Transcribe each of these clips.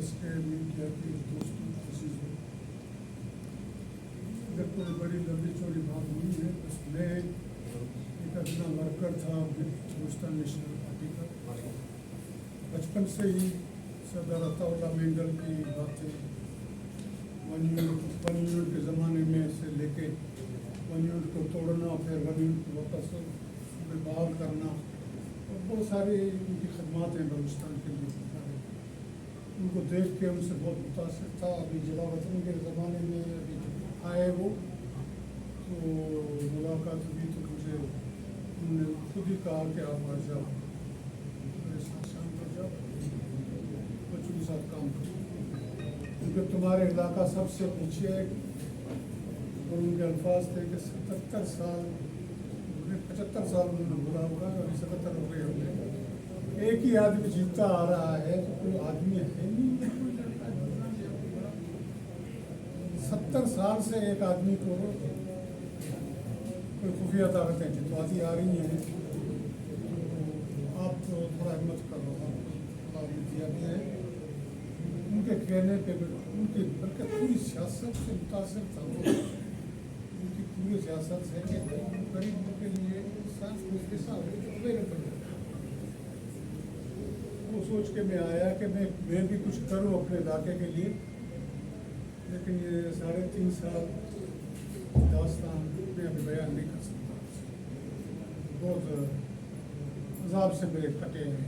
Press کے media کے دوستوں عزیزوں، اگر کوئی بڑی لمبی چوڑی بات نہیں ہے، بس میں ایک اپنا ورکر تھا ہندوستان نیشنل پارٹی کا. بچپن سے ہی سردار عطا اللہ مینگل کی باتیں ون یونٹ کے زمانے میں سے لے کے ون یونٹ کو توڑنا، پھر ون یونٹ کو واپس بحال کرنا، اور بہت ساری ان کی خدمات ہیں بلوچستان کے لیے. ان کو دیکھ کے ان سے بہت متاثر تھا. ابھی جلا وطن کے زمانے میں ابھی آئے وہ تو ملاقات ہوئی تو مجھے انہوں نے خود ہی کہا کہ آپ آ جاؤ، میرے ساتھ شام کو جاؤ، بچوں کے ساتھ کام کرو، کیونکہ تمہارے علاقہ سب سے پیچھے ہے. اور ان کے الفاظ تھے کہ 77 سال 75 سال انہوں نے بولا ہوگا، ابھی 77 ہو گئے ہوں گے. ایک ہی آدمی جیتتا آ رہا ہے تو کوئی آدمی ہے نہیں. 70 سال سے ایک آدمی کو کوئی خفیہ طاقتیں جتواتی آ رہی ہیں. آپ تھوڑا ہمت کرو، آپ کو دیا گیا ہے. ان کے کہنے پہ ان کی بلکہ پوری سیاست سے متاثر تھا وہ. ان کی پوری سیاست سے کہ غریبوں کے لیے صاف پیسہ اویلیبل ہے. وہ سوچ کے میں آیا کہ میں بھی کچھ کروں اپنے علاقے کے لیے. لیکن یہ 3.5 سال داستان میں ابھی بیان نہیں کر سکتا. بہت عذاب سے میرے کٹے ہیں.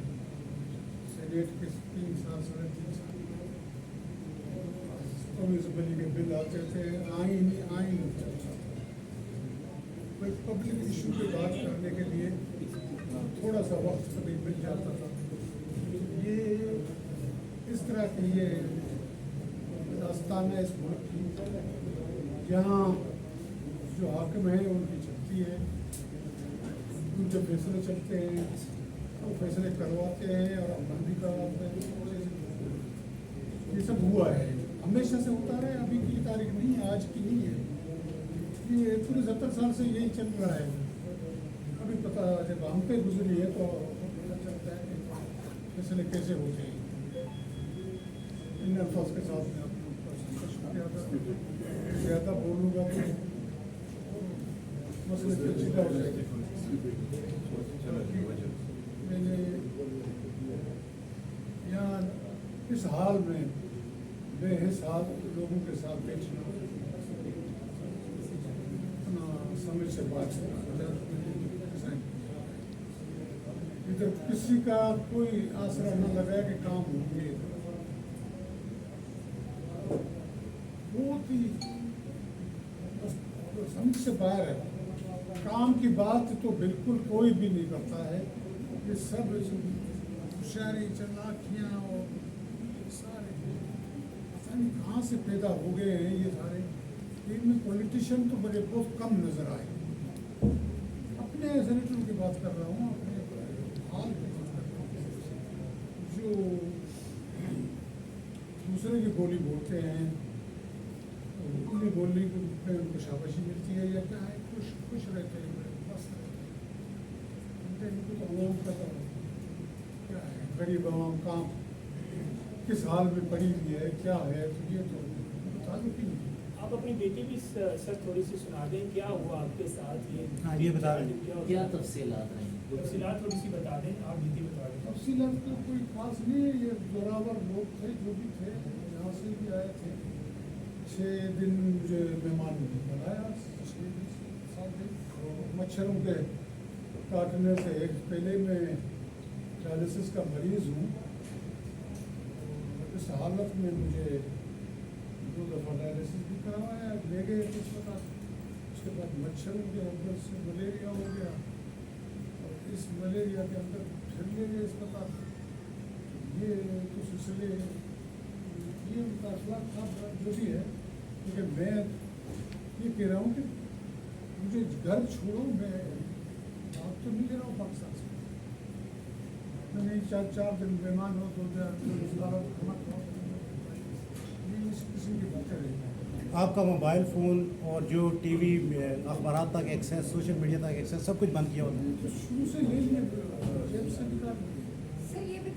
سینیٹ کے 3 سال 3.5 سال میونسپلی کے بل آتے تھے، آئین چلتا تھا. کوئی پبلک ایشو پہ بات کرنے کے لیے تھوڑا سا وقت کبھی مل جاتا تھا. یہ اس طرح کی یہ داستان ہے اس ملک کی. یہاں جو حاکم ہیں ان کی چلتی ہے، ان کے فیصلے چلتے ہیں، وہ فیصلے کرواتے ہیں اور عمل بھی کرواتے ہیں. یہ سب ہوا ہے، ہمیشہ سے ہوتا رہا ہے. ابھی کی تاریخ نہیں ہے، آج کی نہیں ہے. یہ پورے 70 سال سے یہی چل رہا ہے. ابھی پتہ جب ہم پہ گزری ہے تو پتہ چلتا ہے کہ فیصلے کیسے ہوتے ہیں. ان الفاظ کے ساتھ میں زیادہ بولوں گا تو مسئلے پیچیدہ ہو جائے گا. میں نے یہاں اس حال میں بے حس حال لوگوں کے ساتھ بیٹھنا، اپنا سمجھ سے بات کرنا، ادھر کسی کا کوئی آسرا نہ لگا کہ کام ہوں گے. بہت ہی سمجھ سے باہر ہے. کام کی بات تو بالکل کوئی بھی نہیں کرتا ہے. یہ سب ہوشیاری چلاکیاں اور سارے پتہ نہیں کہاں سے پیدا ہو گئے ہیں یہ سارے. ان میں پولیٹیشین تو بڑے بہت کم نظر آئے. اپنے سینیٹروں کی بات کر رہا ہوں، اپنے حال کی بات کر رہا ہوں. جو دوسرے کی بولی بولتے ہیں، انہیں بولنے کو ان کو شاباشی ملتی ہے یا کیا ہے، خوش رہتے ہیں، مست رہتے ہیں. ان کو تو عوام کا کیا ہے، غریب عوام کام کس حال میں پڑی ہوئی ہے کیا ہے، تو یہ تو تعلق ہی نہیں. آپ اپنی بیٹی بھی سر تھوڑی سی سنا دیں، کیا ہوا آپ کے ساتھ؟ یہ بتا دیں کیا تفصیلات ہیں، تفصیلات تھوڑی سی بتا دیں. آپ بیٹی بتا دیں. تفصیلات تو کوئی خاص نہیں ہے. یہ زوراور لوگ تھے جو بھی تھے، یہاں سے بھی آئے تھے. 6 دن مجھے مہمان نے بنایا، 7 دن. مچھروں کے کاٹنے سے ایک پہلے میں ڈائلسس کا مریض ہوں. اس حالت میں مجھے 2 دفعہ ڈائلسس بھی کروایا، لے گئے اسپتال. اس کے بعد مچھروں کے اندر سے ملیریا ہو گیا، اور اس ملیریا کے اندر پھر لے گئے اسپتال. یہ تو سلسلے یہ ان کا اخلاق تھا جو بھی ہے. کیونکہ میں یہ کہہ رہا ہوں کہ مجھے گھر چھوڑو، میں بات تو نہیں لے رہا ہوں پاکستان سے. میں نہیں 4 دن مہمان ہو، 2 دن اس قسم کی باتیں رہی. آپ کا موبائل فون اور جو ٹی وی اخبارات تک ایکسیس، سوشل میڈیا تک ایکسیس سب کچھ بند کیا ہوتا ہے؟ شروع سے یہی ہے، جب سے نکال سر یہ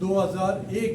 2001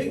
1